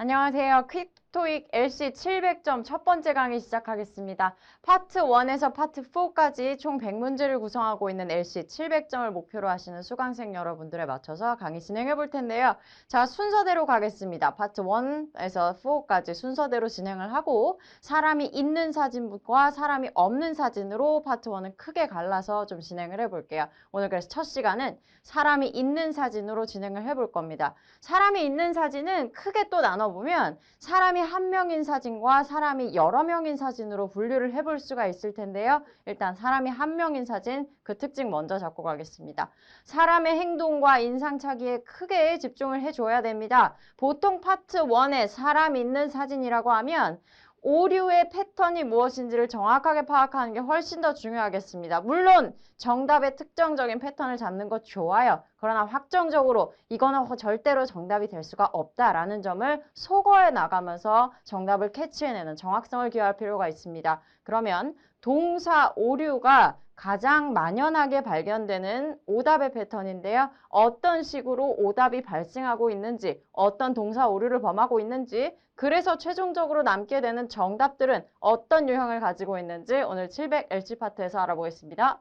안녕하세요. 퀵토익 LC 700점 첫 번째 강의 시작하겠습니다. 파트 1에서 파트 4까지 총 100문제를 구성하고 있는 LC 700점을 목표로 하시는 수강생 여러분들에 맞춰서 강의 진행해 볼 텐데요. 자, 순서대로 가겠습니다. 파트 1에서 4까지 순서대로 진행을 하고 사람이 있는 사진과 사람이 없는 사진으로 파트 1은 크게 갈라서 좀 진행을 해 볼게요. 오늘 그래서 첫 시간은 사람이 있는 사진으로 진행을 해 볼 겁니다. 사람이 있는 사진은 크게 또 나눠보면 사람이 한 명인 사진과 사람이 여러 명인 사진으로 분류를 해볼 수가 있을 텐데요. 일단 사람이 한 명인 사진 그 특징 먼저 잡고 가겠습니다. 사람의 행동과 인상착의에 크게 집중을 해줘야 됩니다. 보통 파트 1에 사람 있는 사진이라고 하면 오류의 패턴이 무엇인지를 정확하게 파악하는 게 훨씬 더 중요하겠습니다. 물론 정답의 특정적인 패턴을 잡는 것 좋아요. 그러나 확정적으로 이거는 절대로 정답이 될 수가 없다라는 점을 소거해 나가면서 정답을 캐치해내는 정확성을 기여할 필요가 있습니다. 그러면 동사 오류가 가장 만연하게 발견되는 오답의 패턴인데요. 어떤 식으로 오답이 발생하고 있는지, 어떤 동사 오류를 범하고 있는지, 그래서 최종적으로 남게 되는 정답들은 어떤 유형을 가지고 있는지 오늘 700LC 파트에서 알아보겠습니다.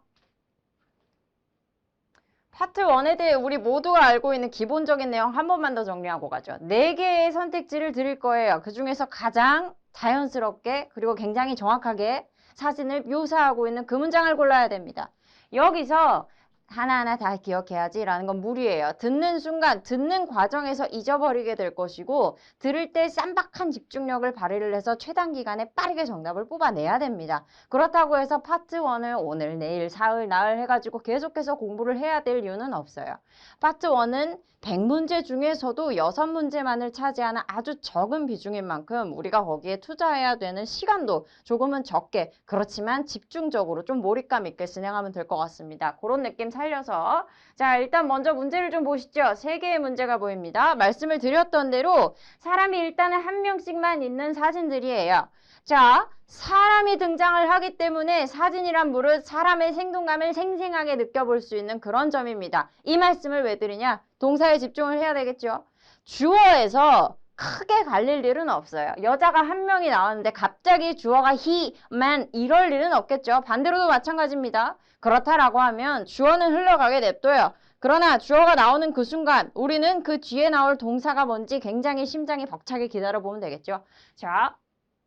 파트 1에 대해 우리 모두가 알고 있는 기본적인 내용 한 번만 더 정리하고 가죠. 4개의 선택지를 드릴 거예요. 그 중에서 가장 자연스럽게 그리고 굉장히 정확하게 사진을 묘사하고 있는 그 문장을 골라야 됩니다. 여기서 하나하나 다 기억해야지 라는 건 무리예요. 듣는 순간, 듣는 과정에서 잊어버리게 될 것이고 들을 때 쌈박한 집중력을 발휘를 해서 최단 기간에 빠르게 정답을 뽑아내야 됩니다. 그렇다고 해서 파트 1을 오늘, 내일, 사흘, 나흘 해가지고 계속해서 공부를 해야 될 이유는 없어요. 파트 1은 100문제 중에서도 6문제만을 차지하는 아주 적은 비중인 만큼 우리가 거기에 투자해야 되는 시간도 조금은 적게, 그렇지만 집중적으로 좀 몰입감 있게 진행하면 될 것 같습니다. 그런 느낌 살려서 자, 일단 먼저 문제를 좀 보시죠. 3개의 문제가 보입니다. 말씀을 드렸던 대로 사람이 일단은 한 명씩만 있는 사진들이에요. 자, 사람이 등장을 하기 때문에 사진이란 무릇 사람의 생동감을 생생하게 느껴볼 수 있는 그런 점입니다. 이 말씀을 왜 드리냐? 동사에 집중을 해야 되겠죠. 주어에서 크게 갈릴 일은 없어요. 여자가 한 명이 나왔는데 갑자기 주어가 he, man 이럴 일은 없겠죠. 반대로도 마찬가지입니다. 그렇다라고 하면 주어는 흘러가게 냅둬요. 그러나 주어가 나오는 그 순간 우리는 그 뒤에 나올 동사가 뭔지 굉장히 심장이 벅차게 기다려보면 되겠죠. 자,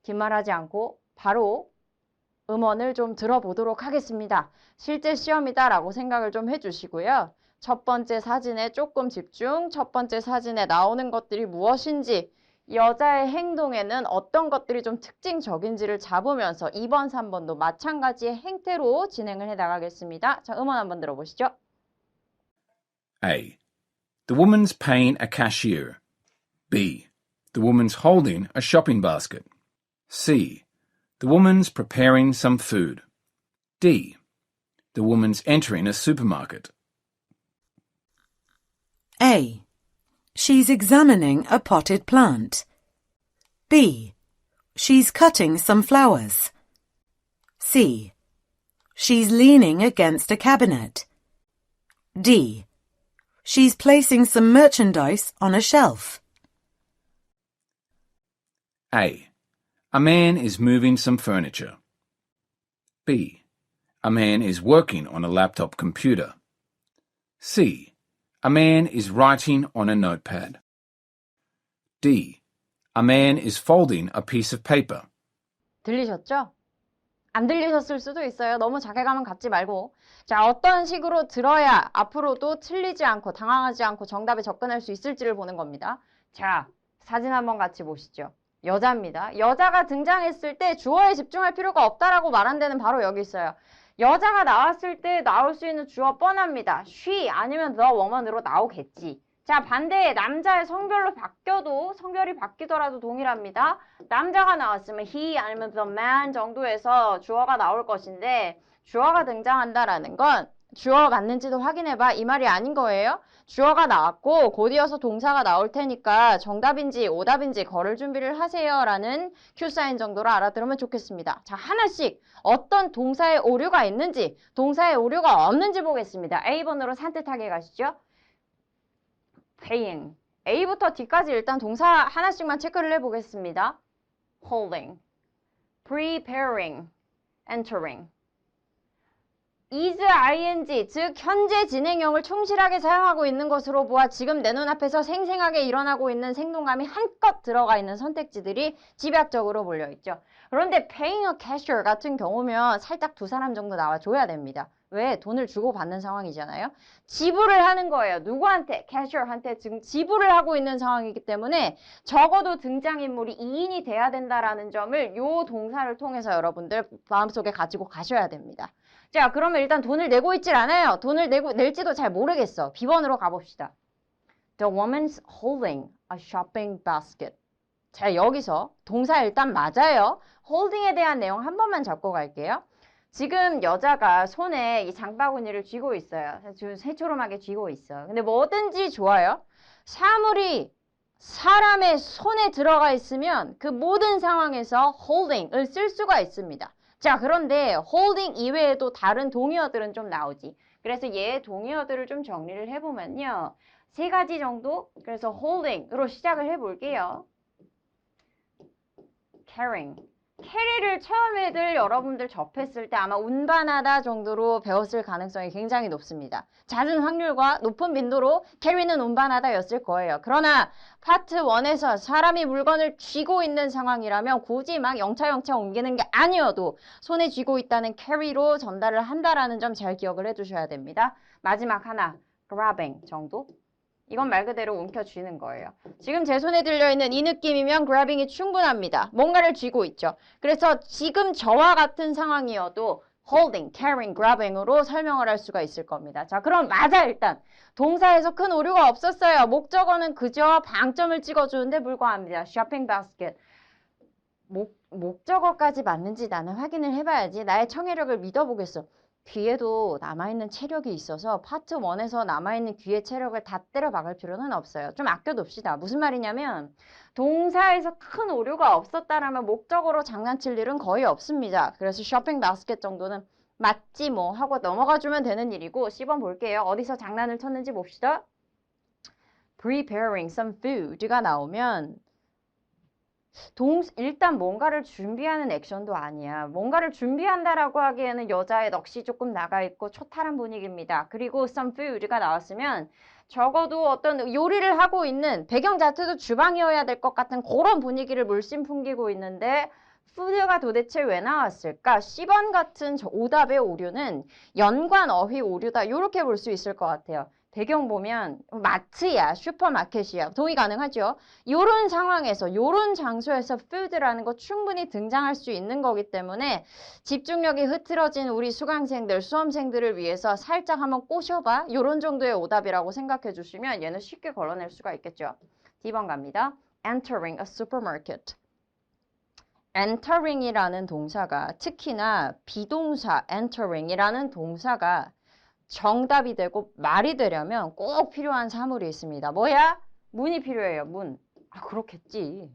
긴 말하지 않고 바로 음원을 좀 들어보도록 하겠습니다. 실제 시험이다 라고 생각을 좀 해주시고요. 첫 번째 사진에 조금 집중, 첫 번째 사진에 나오는 것들이 무엇인지, 여자의 행동에는 어떤 것들이 좀 특징적인지를 잡으면서 2번, 3번도 마찬가지의 행태로 진행을 해 나가겠습니다. 자, 음원 한번 들어보시죠. A. The woman's paying a cashier. B. The woman's holding a shopping basket. C. The woman's preparing some food. D. The woman's entering a supermarket. A. She's examining a potted plant. B. She's cutting some flowers. C. She's leaning against a cabinet. D. She's placing some merchandise on a shelf. A. A man is moving some furniture. B. A man is working on a laptop computer. C. A man is writing on a notepad. D. A man is folding a piece of paper. 들리셨죠? 안 들리셨을 수도 있어요. 너무 자괴감은 갖지 말고. 자, 어떤 식으로 들어야 앞으로도 틀리지 않고 당황하지 않고 정답에 접근할 수 있을지를 보는 겁니다. 자, 사진 한번 같이 보시죠. 여자입니다. 여자가 등장했을 때 주어에 집중할 필요가 없다라고 말한 데는 바로 여기 있어요. 여자가 나왔을 때 나올 수 있는 주어 뻔합니다. she 아니면 the woman으로 나오겠지. 자, 반대에 남자의 성별로 바뀌어도 성별이 바뀌더라도 동일합니다. 남자가 나왔으면 he 아니면 the man 정도에서 주어가 나올 것인데 주어가 등장한다라는 건 주어 맞는지도 확인해봐 이 말이 아닌 거예요. 주어가 나왔고 곧 이어서 동사가 나올 테니까 정답인지 오답인지 걸을 준비를 하세요 라는 큐사인 정도로 알아들으면 좋겠습니다. 자, 하나씩 어떤 동사의 오류가 있는지 동사의 오류가 없는지 보겠습니다. A번으로 산뜻하게 가시죠. paying, A부터 D까지 일단 동사 하나씩만 체크를 해보겠습니다. holding, preparing, entering. is ing, 즉 현재 진행형을 충실하게 사용하고 있는 것으로 보아 지금 내 눈앞에서 생생하게 일어나고 있는 생동감이 한껏 들어가 있는 선택지들이 집약적으로 몰려있죠. 그런데 paying a cashier 같은 경우면 살짝 두 사람 정도 나와줘야 됩니다. 왜? 돈을 주고 받는 상황이잖아요. 지불을 하는 거예요. 누구한테? cashier한테 지불을 하고 있는 상황이기 때문에 적어도 등장인물이 2인이 돼야 된다라는 점을 요 동사를 통해서 여러분들 마음속에 가지고 가셔야 됩니다. 자, 그러면 일단 돈을 내고 있질 않아요. 돈을 낼지도 잘 모르겠어. B번으로 가봅시다. The woman's holding a shopping basket. 자, 여기서 동사 일단 맞아요. holding에 대한 내용 한 번만 잡고 갈게요. 지금 여자가 손에 이 장바구니를 쥐고 있어요. 지금 새초롬하게 쥐고 있어요. 근데 뭐든지 좋아요. 사물이 사람의 손에 들어가 있으면 그 모든 상황에서 holding을 쓸 수가 있습니다. 자, 그런데 holding 이외에도 다른 동의어들은 좀 나오지. 그래서 얘 동의어들을 좀 정리를 해보면요. 세 가지 정도? 그래서 holding으로 시작을 해볼게요. carrying. 캐리를 처음에들 여러분들 접했을 때 아마 운반하다 정도로 배웠을 가능성이 굉장히 높습니다. 잦은 확률과 높은 빈도로 캐리는 운반하다 였을 거예요. 그러나 파트 1에서 사람이 물건을 쥐고 있는 상황이라면 굳이 막 영차 옮기는 게 아니어도 손에 쥐고 있다는 캐리로 전달을 한다라는 점 잘 기억을 해두셔야 됩니다. 마지막 하나, grabbing 정도? 이건 말 그대로 움켜쥐는 거예요. 지금 제 손에 들려있는 이 느낌이면 grabbing이 충분합니다. 뭔가를 쥐고 있죠. 그래서 지금 저와 같은 상황이어도 holding, carrying, grabbing으로 설명을 할 수가 있을 겁니다. 자, 그럼 맞아 일단. 동사에서 큰 오류가 없었어요. 목적어는 그저 방점을 찍어주는데 불과합니다. shopping basket. 목적어까지 맞는지 나는 확인을 해봐야지. 나의 청해력을 믿어보겠어. 귀에도 남아있는 체력이 있어서 파트 1에서 남아있는 귀의 체력을 다 때려 박을 필요는 없어요. 좀 아껴둡시다. 무슨 말이냐면 동사에서 큰 오류가 없었다라면 목적어로 장난칠 일은 거의 없습니다. 그래서 쇼핑 바스켓 정도는 맞지 뭐 하고 넘어가주면 되는 일이고 10번 볼게요. 어디서 장난을 쳤는지 봅시다. Preparing some food가 나오면 일단 뭔가를 준비하는 액션도 아니야. 뭔가를 준비한다라고 하기에는 여자의 넋이 조금 나가 있고 초탈한 분위기입니다. 그리고 some food가 나왔으면 적어도 어떤 요리를 하고 있는 배경 자체도 주방이어야 될 것 같은 그런 분위기를 물씬 풍기고 있는데 food가 도대체 왜 나왔을까? 10번 같은 오답의 오류는 연관 어휘 오류다. 이렇게 볼 수 있을 것 같아요. 배경 보면 마트야, 슈퍼마켓이야. 동의 가능하죠? 요런 상황에서, 요런 장소에서 food라는 거 충분히 등장할 수 있는 거기 때문에 집중력이 흐트러진 우리 수강생들, 수험생들을 위해서 살짝 한번 꼬셔봐. 요런 정도의 오답이라고 생각해 주시면 얘는 쉽게 걸러낼 수가 있겠죠. D번 갑니다. Entering a supermarket. entering이라는 동사가 특히나 비동사 entering이라는 동사가 정답이 되고 말이 되려면 꼭 필요한 사물이 있습니다. 뭐야? 문이 필요해요. 문. 아, 그렇겠지.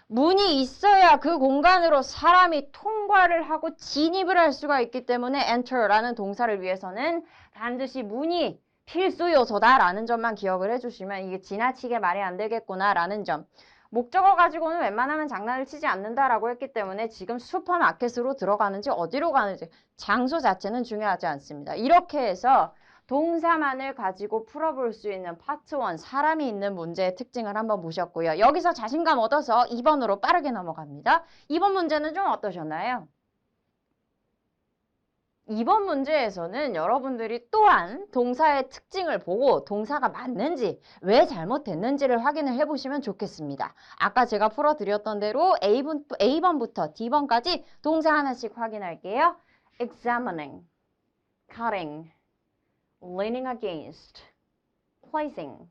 문이 있어야 그 공간으로 사람이 통과를 하고 진입을 할 수가 있기 때문에 enter라는 동사를 위해서는 반드시 문이 필수 요소다라는 점만 기억을 해주시면 이게 지나치게 말이 안 되겠구나라는 점. 목적어 가지고는 웬만하면 장난을 치지 않는다라고 했기 때문에 지금 슈퍼마켓으로 들어가는지 어디로 가는지 장소 자체는 중요하지 않습니다. 이렇게 해서 동사만을 가지고 풀어볼 수 있는 파트 1 사람이 있는 문제의 특징을 한번 보셨고요. 여기서 자신감 얻어서 2번으로 빠르게 넘어갑니다. 2번 문제는 좀 어떠셨나요? 2번 문제에서는 여러분들이 또한 동사의 특징을 보고 동사가 맞는지 왜 잘못됐는지를 확인을 해보시면 좋겠습니다. 아까 제가 풀어드렸던 대로 A번부터 D번까지 동사 하나씩 확인할게요. examining, cutting, leaning against, placing.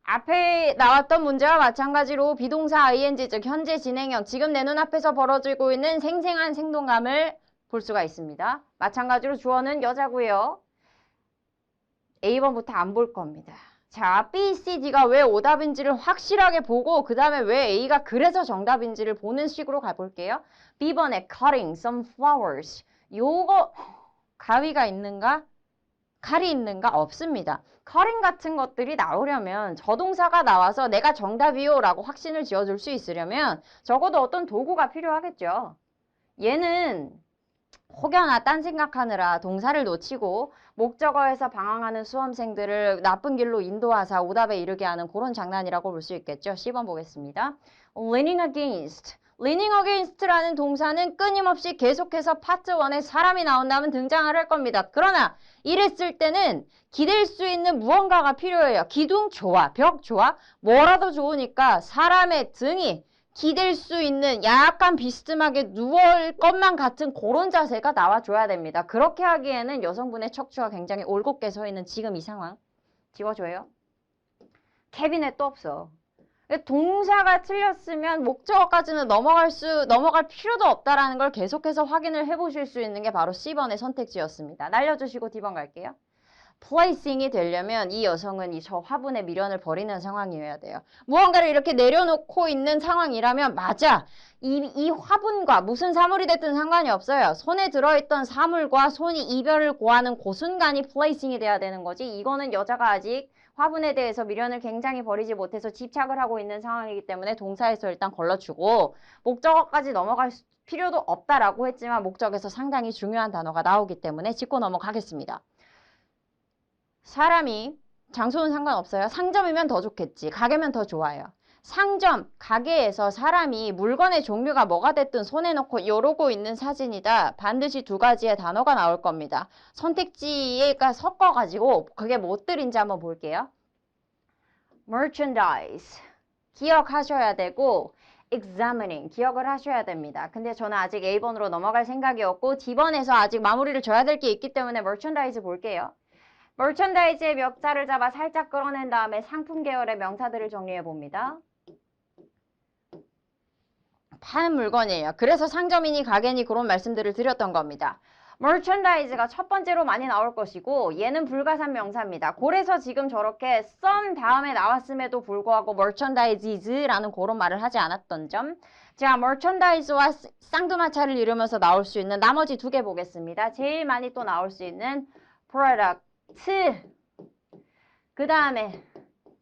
앞에 나왔던 문제와 마찬가지로 비동사 ing, 즉 현재 진행형, 지금 내 눈앞에서 벌어지고 있는 생생한 생동감을 볼 수가 있습니다. 마찬가지로 주어는 여자고요. A번부터 안 볼 겁니다. 자, B, C, D가 왜 오답인지를 확실하게 보고 그 다음에 왜 A가 그래서 정답인지를 보는 식으로 가볼게요. B번에 cutting some flowers. 요거 가위가 있는가? 칼이 있는가? 없습니다. cutting 같은 것들이 나오려면 저동사가 나와서 내가 정답이요 라고 확신을 지어줄 수 있으려면 적어도 어떤 도구가 필요하겠죠. 얘는 혹여나 딴 생각하느라 동사를 놓치고 목적어에서 방황하는 수험생들을 나쁜 길로 인도하사 오답에 이르게 하는 그런 장난이라고 볼 수 있겠죠. 10번 보겠습니다. leaning against. leaning against라는 동사는 끊임없이 계속해서 파트 1에 사람이 나온다면 등장을 할 겁니다. 그러나 이랬을 때는 기댈 수 있는 무언가가 필요해요. 기둥 좋아, 벽 좋아, 뭐라도 좋으니까 사람의 등이 기댈 수 있는 약간 비스듬하게 누울 것만 같은 그런 자세가 나와줘야 됩니다. 그렇게 하기에는 여성분의 척추가 굉장히 올곧게 서 있는 지금 이 상황. 지워줘요. 캐비넷도 없어. 동사가 틀렸으면 목적어까지는 넘어갈 필요도 없다라는 걸 계속해서 확인을 해보실 수 있는 게 바로 C번의 선택지였습니다. 날려주시고 D번 갈게요. placing이 되려면 이 여성은 저 화분에 미련을 버리는 상황이어야 돼요. 무언가를 이렇게 내려놓고 있는 상황이라면 맞아. 이 화분과 무슨 사물이 됐든 상관이 없어요. 손에 들어있던 사물과 손이 이별을 고하는 그 순간이 placing이 돼야 되는 거지. 이거는 여자가 아직 화분에 대해서 미련을 굉장히 버리지 못해서 집착을 하고 있는 상황이기 때문에 동사에서 일단 걸러주고 목적어까지 넘어갈 필요도 없다라고 했지만 목적에서 상당히 중요한 단어가 나오기 때문에 짚고 넘어가겠습니다. 사람이 장소는 상관없어요. 상점이면 더 좋겠지. 가게면 더 좋아요. 상점, 가게에서 사람이 물건의 종류가 뭐가 됐든 손에 넣고 이러고 있는 사진이다. 반드시 두 가지의 단어가 나올 겁니다. 선택지가 섞어가지고 그게 무엇들인지 한번 볼게요. merchandise 기억하셔야 되고 examining 기억을 하셔야 됩니다. 근데 저는 아직 A번으로 넘어갈 생각이었고 D번에서 아직 마무리를 줘야 될 게 있기 때문에 merchandise 볼게요. merchandise의 멱살을 잡아 살짝 끌어낸 다음에 상품 계열의 명사들을 정리해 봅니다. 파는 물건이에요. 그래서 상점이니 가게니 그런 말씀들을 드렸던 겁니다. merchandise가 첫 번째로 많이 나올 것이고 얘는 불가산 명사입니다. 그래서 지금 저렇게 some 다음에 나왔음에도 불구하고 merchandises라는 그런 말을 하지 않았던 점. 자, merchandise와 쌍두마차를 이루면서 나올 수 있는 나머지 두 개 보겠습니다. 제일 많이 또 나올 수 있는 product 그 다음에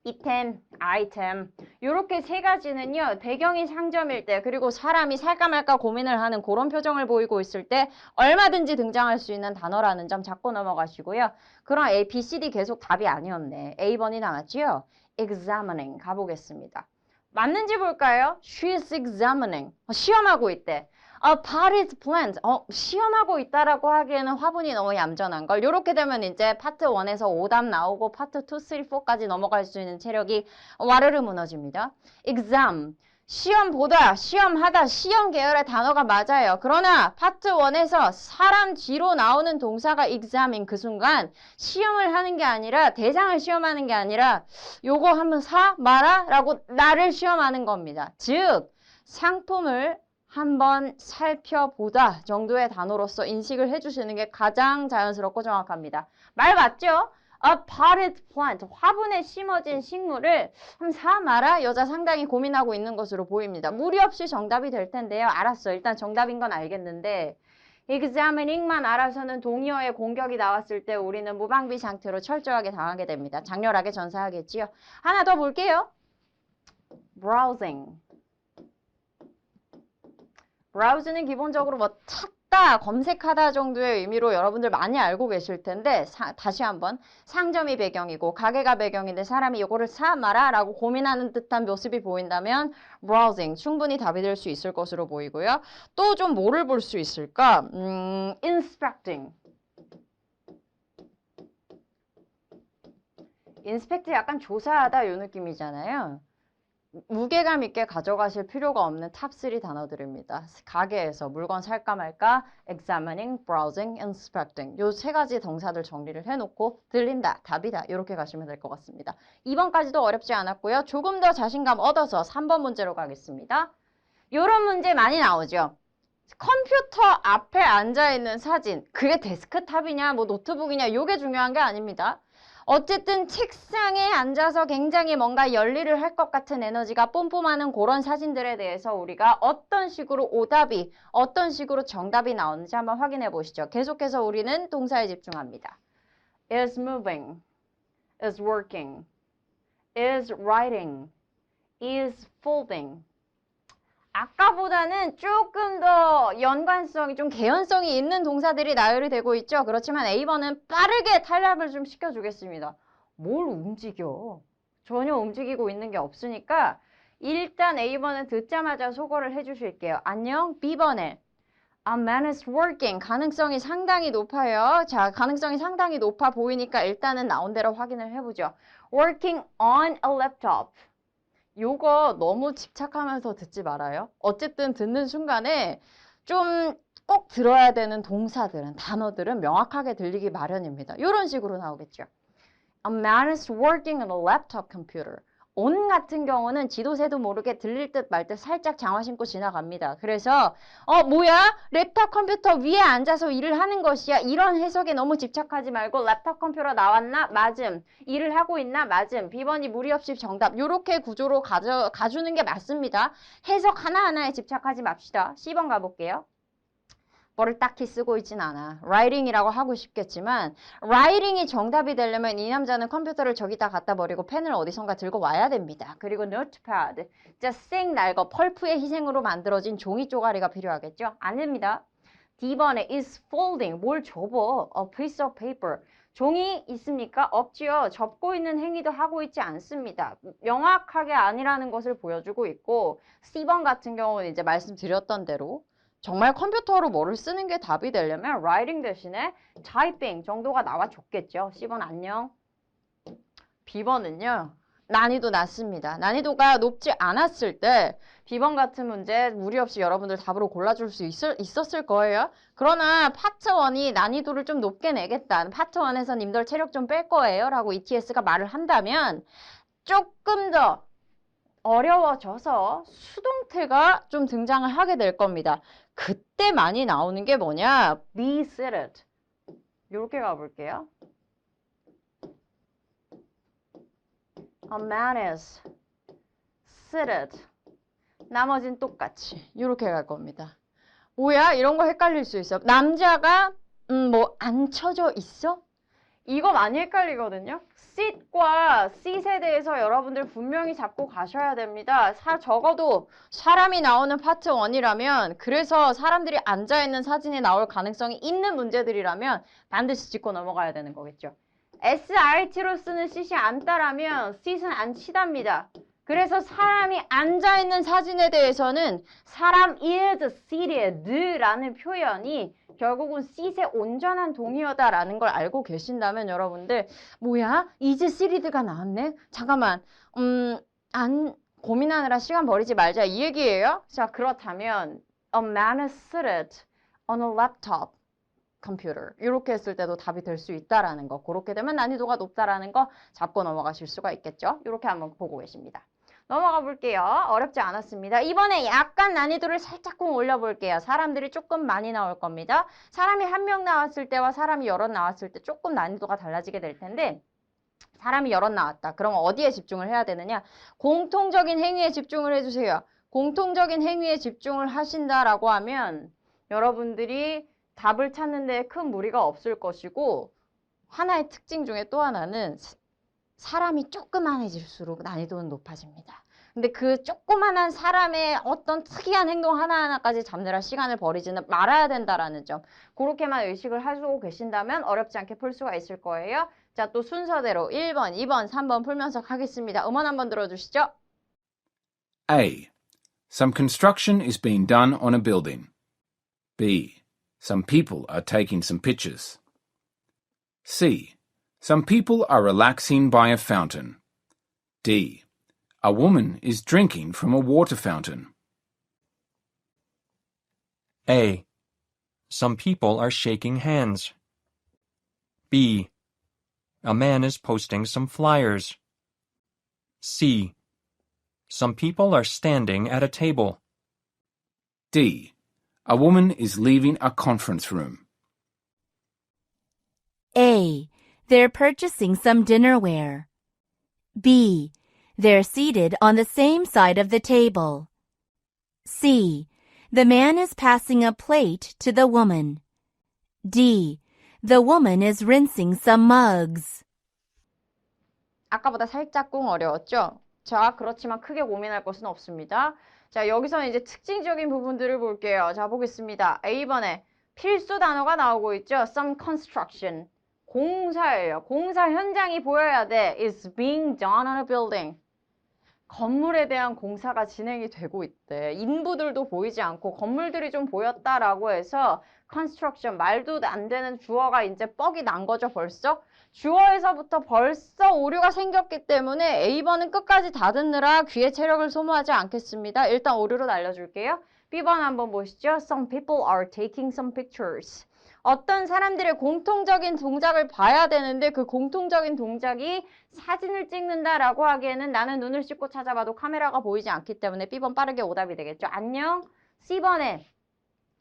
item, item 이렇게 세 가지는요. 배경이 상점일 때 그리고 사람이 살까 말까 고민을 하는 그런 표정을 보이고 있을 때 얼마든지 등장할 수 있는 단어라는 점 잡고 넘어가시고요. 그럼 A, B, C, D 계속 답이 아니었네. A번이 나왔지요? examining 가보겠습니다. 맞는지 볼까요? She's examining 시험하고 있대. potted plant. 시험하고 있다라고 하기에는 화분이 너무 얌전한 걸. 이렇게 되면 이제 파트 1에서 오답 나오고 파트 2, 3, 4까지 넘어갈 수 있는 체력이 와르르 무너집니다. exam. 시험 보다, 시험하다, 시험 계열의 단어가 맞아요. 그러나 파트 1에서 사람 뒤로 나오는 동사가 exam인 그 순간 시험을 하는 게 아니라 대상을 시험하는 게 아니라 요거 한번 사? 마라? 라고 나를 시험하는 겁니다. 즉 상품을 한번 살펴보다 정도의 단어로서 인식을 해주시는 게 가장 자연스럽고 정확합니다. 말 맞죠? A potted plant, 화분에 심어진 식물을 한번 사 마라? 여자 상당히 고민하고 있는 것으로 보입니다. 무리 없이 정답이 될 텐데요. 알았어. 일단 정답인 건 알겠는데 examining만 알아서는 동의어의 공격이 나왔을 때 우리는 무방비 상태로 철저하게 당하게 됩니다. 장렬하게 전사하겠지요. 하나 더 볼게요. browsing. 브라우즈는 기본적으로 뭐 찾다, 검색하다 정도의 의미로 여러분들 많이 알고 계실 텐데 다시 한번 상점이 배경이고 가게가 배경인데 사람이 이거를 사 마라 라고 고민하는 듯한 모습이 보인다면 browsing 충분히 답이 될 수 있을 것으로 보이고요. 또 좀 뭐를 볼 수 있을까? inspecting. inspect 약간 조사하다 이 느낌이잖아요. 무게감 있게 가져가실 필요가 없는 탑3 단어들입니다. 가게에서 물건 살까 말까, examining, browsing, inspecting 요 세 가지 동사들 정리를 해놓고 들린다, 답이다 이렇게 가시면 될 것 같습니다. 2번까지도 어렵지 않았고요. 조금 더 자신감 얻어서 3번 문제로 가겠습니다. 요런 문제 많이 나오죠. 컴퓨터 앞에 앉아있는 사진, 그게 데스크탑이냐 뭐 노트북이냐 요게 중요한 게 아닙니다. 어쨌든 책상에 앉아서 굉장히 뭔가 열일을 할 것 같은 에너지가 뿜뿜하는 그런 사진들에 대해서 우리가 어떤 식으로 오답이, 어떤 식으로 정답이 나오는지 한번 확인해 보시죠. 계속해서 우리는 동사에 집중합니다. is moving, is working, is writing, is folding. 아까보다는 조금 더 연관성이 좀 개연성이 있는 동사들이 나열이 되고 있죠. 그렇지만 A번은 빠르게 탈락을 좀 시켜주겠습니다. 뭘 움직여? 전혀 움직이고 있는 게 없으니까 일단 A번은 듣자마자 소거를 해주실게요. 안녕. B번에 A man is working. 가능성이 상당히 높아요. 자, 가능성이 상당히 높아 보이니까 일단은 나온 대로 확인을 해보죠. Working on a laptop. 요거 너무 집착하면서 듣지 말아요. 어쨌든 듣는 순간에 좀 꼭 들어야 되는 동사들은, 단어들은 명확하게 들리기 마련입니다. 이런 식으로 나오겠죠. A man is working on a laptop computer. on 같은 경우는 지도새도 모르게 들릴 듯 말 듯 살짝 장화 신고 지나갑니다. 그래서 뭐야? 랩탑 컴퓨터 위에 앉아서 일을 하는 것이야. 이런 해석에 너무 집착하지 말고 랩탑 컴퓨터 나왔나? 맞음. 일을 하고 있나? 맞음. B번이 무리 없이 정답. 이렇게 구조로 가주는 게 맞습니다. 해석 하나하나에 집착하지 맙시다. C번 가볼게요. 뭐를 딱히 쓰고 있진 않아. writing이라고 하고 싶겠지만 writing이 정답이 되려면 이 남자는 컴퓨터를 저기다 갖다 버리고 펜을 어디선가 들고 와야 됩니다. 그리고 notepad, 진짜 쌩 낡어 펄프의 희생으로 만들어진 종이 쪼가리가 필요하겠죠? 아닙니다. D번에 is folding, 뭘 접어? A piece of paper. 종이 있습니까? 없지요. 접고 있는 행위도 하고 있지 않습니다. 명확하게 아니라는 것을 보여주고 있고 C번 같은 경우는 이제 말씀드렸던 대로 정말 컴퓨터로 뭐를 쓰는 게 답이 되려면 writing 대신에 typing 정도가 나와줬겠죠. C번 안녕. B번은요. 난이도 낮습니다. 난이도가 높지 않았을 때 B번 같은 문제 무리 없이 여러분들 답으로 골라줄 수 있었을 거예요. 그러나 파트 1이 난이도를 좀 높게 내겠다. 파트 1에서 님들 체력 좀 뺄 거예요. 라고 ETS가 말을 한다면 조금 더 어려워져서 수동태가 좀 등장을 하게 될 겁니다. 그때 많이 나오는 게 뭐냐? Be seated. 이렇게 가볼게요. A man is seated. 나머진 똑같이 이렇게 갈 겁니다. 뭐야? 이런 거 헷갈릴 수 있어. 남자가 뭐 앉혀져 있어? 이거 많이 헷갈리거든요. sit과 sit에 대해서 여러분들 분명히 잡고 가셔야 됩니다. 적어도 사람이 나오는 파트 1이라면 그래서 사람들이 앉아있는 사진이 나올 가능성이 있는 문제들이라면 반드시 짚고 넘어가야 되는 거겠죠. SRT로 쓰는 sit이 앉다라면 sit은 앉히답니다. 그래서 사람이 앉아있는 사진에 대해서는 사람 is seated라는 표현이 결국은 sit의 온전한 동의어다라는 걸 알고 계신다면 여러분들 뭐야? is seated가 나왔네? 잠깐만 고민하느라 시간 버리지 말자 이 얘기예요? 자 그렇다면 a man is seated on a laptop computer 이렇게 했을 때도 답이 될 수 있다라는 거 그렇게 되면 난이도가 높다라는 거 잡고 넘어가실 수가 있겠죠? 이렇게 한번 보고 계십니다. 넘어가 볼게요. 어렵지 않았습니다. 이번에 약간 난이도를 살짝쿵 올려볼게요. 사람들이 조금 많이 나올 겁니다. 사람이 한 명 나왔을 때와 사람이 여럿 나왔을 때 조금 난이도가 달라지게 될 텐데 사람이 여럿 나왔다. 그럼 어디에 집중을 해야 되느냐? 공통적인 행위에 집중을 해주세요. 공통적인 행위에 집중을 하신다라고 하면 여러분들이 답을 찾는 데 큰 무리가 없을 것이고 하나의 특징 중에 또 하나는 사람이 조그만해질수록 난이도는 높아집니다. 근데 그 조그만한 사람의 어떤 특이한 행동 하나하나까지 잡느라 시간을 버리지는 말아야 된다라는 점. 그렇게만 의식을 하시고 계신다면 어렵지 않게 풀 수가 있을 거예요. 자, 또 순서대로 1번, 2번, 3번 풀면서 가겠습니다. 음원 한번 들어주시죠. A. Some construction is being done on a building. B. Some people are taking some pictures. C. Some people are relaxing by a fountain. D. A woman is drinking from a water fountain. A. Some people are shaking hands. B. A man is posting some flyers. C. Some people are standing at a table. D. A woman is leaving a conference room. A. They're purchasing some dinnerware. B. They're seated on the same side of the table. C. The man is passing a plate to the woman. D. The woman is rinsing some mugs. 아까보다 살짝 꿍 어려웠죠? 자, 그렇지만 크게 고민할 것은 없습니다. 자, 여기서는 이제 특징적인 부분들을 볼게요. 자, 보겠습니다. A번에 필수 단어가 나오고 있죠? Some construction. 공사예요. 공사 현장이 보여야 돼. Is being done on a building. 건물에 대한 공사가 진행이 되고 있대. 인부들도 보이지 않고 건물들이 좀 보였다라고 해서 construction, 말도 안 되는 주어가 이제 뻑이 난 거죠, 벌써? 주어에서부터 벌써 오류가 생겼기 때문에 A번은 끝까지 다 듣느라 귀에 체력을 소모하지 않겠습니다. 일단 오류로 날려줄게요. B번 한번 보시죠. Some people are taking some pictures. 어떤 사람들의 공통적인 동작을 봐야 되는데 그 공통적인 동작이 사진을 찍는다라고 하기에는 나는 눈을 씻고 찾아봐도 카메라가 보이지 않기 때문에 B번 빠르게 오답이 되겠죠. 안녕. C번에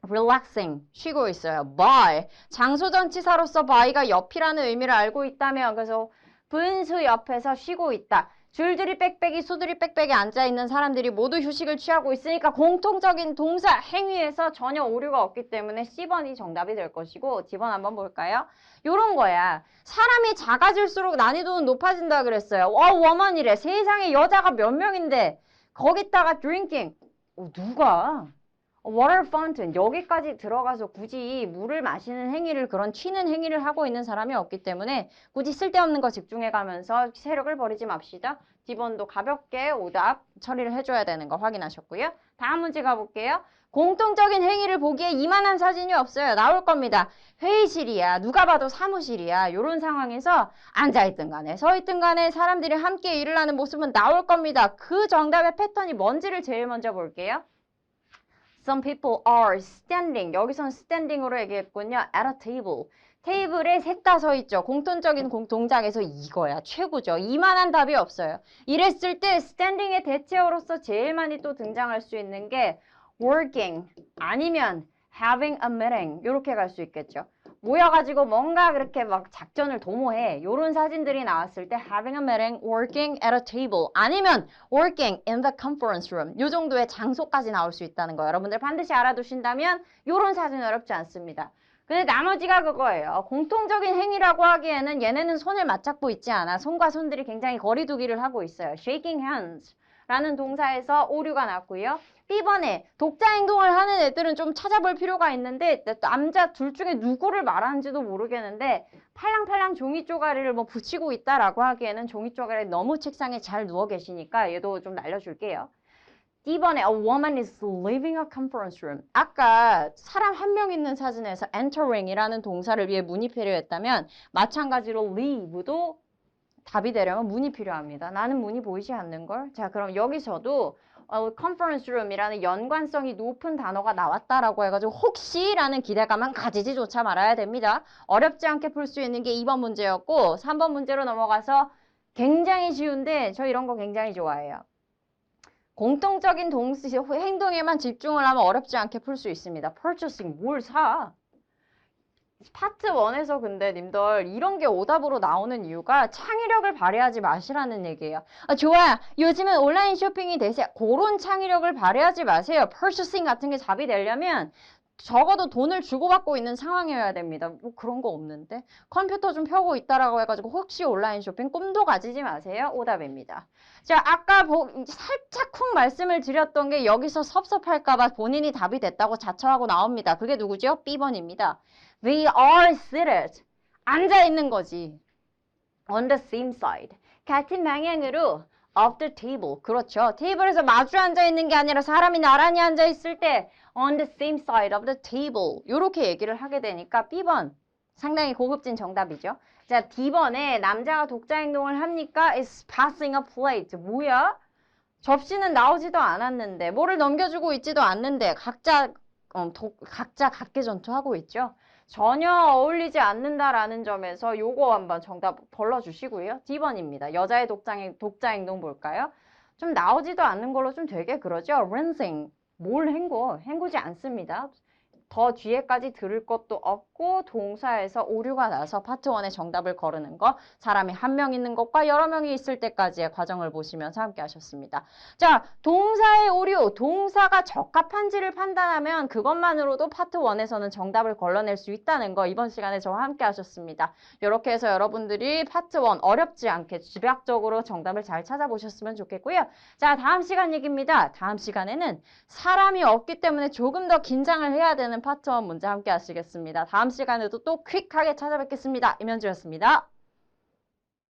relaxing, 쉬고 있어요. by, 장소 전치사로서 by가 옆이라는 의미를 알고 있다면 그래서 분수 옆에서 쉬고 있다. 줄줄이 빽빽이 수두리 빽빽이 앉아있는 사람들이 모두 휴식을 취하고 있으니까 공통적인 동사, 행위에서 전혀 오류가 없기 때문에 C번이 정답이 될 것이고 D번 한번 볼까요? 요런 거야. 사람이 작아질수록 난이도는 높아진다 그랬어요. woman이래. 세상에 여자가 몇 명인데 거기다가 drinking. 누가? water fountain. 여기까지 들어가서 굳이 물을 마시는 행위를 그런 취는 행위를 하고 있는 사람이 없기 때문에 굳이 쓸데없는 거 집중해가면서 세력을 버리지 맙시다. D번도 가볍게 오답 처리를 해줘야 되는 거 확인하셨고요. 다음 문제 가볼게요. 공통적인 행위를 보기에 이만한 사진이 없어요. 나올 겁니다. 회의실이야. 누가 봐도 사무실이야. 이런 상황에서 앉아있든 간에 서있든 간에 사람들이 함께 일을 하는 모습은 나올 겁니다. 그 정답의 패턴이 뭔지를 제일 먼저 볼게요. Some people are standing. 여기선 standing으로 얘기했군요. At a table. 테이블에 셋 다 서 있죠. 공통적인 동작에서 이거야. 최고죠. 이만한 답이 없어요. 이랬을 때 standing의 대체어로서 제일 많이 또 등장할 수 있는 게 working 아니면 having a meeting 이렇게 갈 수 있겠죠. 모여가지고 뭔가 그렇게 막 작전을 도모해. 요런 사진들이 나왔을 때 having a meeting, working at a table 아니면 working in the conference room 요 정도의 장소까지 나올 수 있다는 거 여러분들 반드시 알아두신다면 요런 사진 어렵지 않습니다. 근데 나머지가 그거예요. 공통적인 행위라고 하기에는 얘네는 손을 맞잡고 있지 않아. 손과 손들이 굉장히 거리두기를 하고 있어요. shaking hands 라는 동사에서 오류가 났고요. B번에 독자 행동을 하는 애들은 좀 찾아볼 필요가 있는데 남자 둘 중에 누구를 말하는지도 모르겠는데 팔랑팔랑 종이 쪼가리를 뭐 붙이고 있다라고 하기에는 종이 쪼가리 너무 책상에 잘 누워 계시니까 얘도 좀 날려줄게요. D번에 a woman is leaving a conference room. 아까 사람 한 명 있는 사진에서 entering이라는 동사를 위해 문이 필요했다면 마찬가지로 leave도 답이 되려면 문이 필요합니다. 나는 문이 보이지 않는걸? 자, 그럼 여기서도 conference room이라는 연관성이 높은 단어가 나왔다라고 해가지고 혹시라는 기대감은 가지지조차 말아야 됩니다. 어렵지 않게 풀 수 있는 게 2번 문제였고 3번 문제로 넘어가서 굉장히 쉬운데 저 이런 거 굉장히 좋아해요. 공통적인 행동에만 집중을 하면 어렵지 않게 풀 수 있습니다. purchasing, 뭘 사? 파트 1에서 근데 님들 이런 게 오답으로 나오는 이유가 창의력을 발휘하지 마시라는 얘기예요. 좋아요. 요즘은 온라인 쇼핑이 대세. 그런 창의력을 발휘하지 마세요. purchasing 같은 게 답이 되려면 적어도 돈을 주고받고 있는 상황이어야 됩니다. 뭐 그런 거 없는데. 컴퓨터 좀 펴고 있다라고 해가지고 혹시 온라인 쇼핑 꿈도 가지지 마세요. 오답입니다. 자, 아까 살짝 쿵 말씀을 드렸던 게 여기서 섭섭할까봐 본인이 답이 됐다고 자처하고 나옵니다. 그게 누구죠? B번입니다. They are seated. 앉아있는 거지. On the same side. 같은 방향으로 of the table. 그렇죠. 테이블에서 마주 앉아있는 게 아니라 사람이 나란히 앉아있을 때 on the same side of the table. 이렇게 얘기를 하게 되니까 B번. 상당히 고급진 정답이죠. 자, D번에 남자가 독자 행동을 합니까? is passing a plate. 뭐야? 접시는 나오지도 않았는데 뭐를 넘겨주고 있지도 않는데 각자 각계 전투하고 있죠. 전혀 어울리지 않는다라는 점에서 요거 한번 정답 벌러주시고요. D번입니다. 여자의 독자 행동 볼까요? 좀 나오지도 않는 걸로 좀 되게 그러죠. rinsing. 뭘 헹구지 않습니다. 더 뒤에까지 들을 것도 없고 동사에서 오류가 나서 파트 1의 정답을 거르는 거, 사람이 한 명 있는 것과 여러 명이 있을 때까지의 과정을 보시면서 함께 하셨습니다. 자, 동사의 오류, 동사가 적합한지를 판단하면 그것만으로도 파트 1에서는 정답을 걸러낼 수 있다는 거 이번 시간에 저와 함께 하셨습니다. 이렇게 해서 여러분들이 파트 1 어렵지 않게 집약적으로 정답을 잘 찾아보셨으면 좋겠고요. 자, 다음 시간 얘기입니다. 다음 시간에는 사람이 없기 때문에 조금 더 긴장을 해야 되는 파트 1 문제 함께 하시겠습니다. 다음 시간에도 또 퀵하게 찾아뵙겠습니다. 임현주였습니다.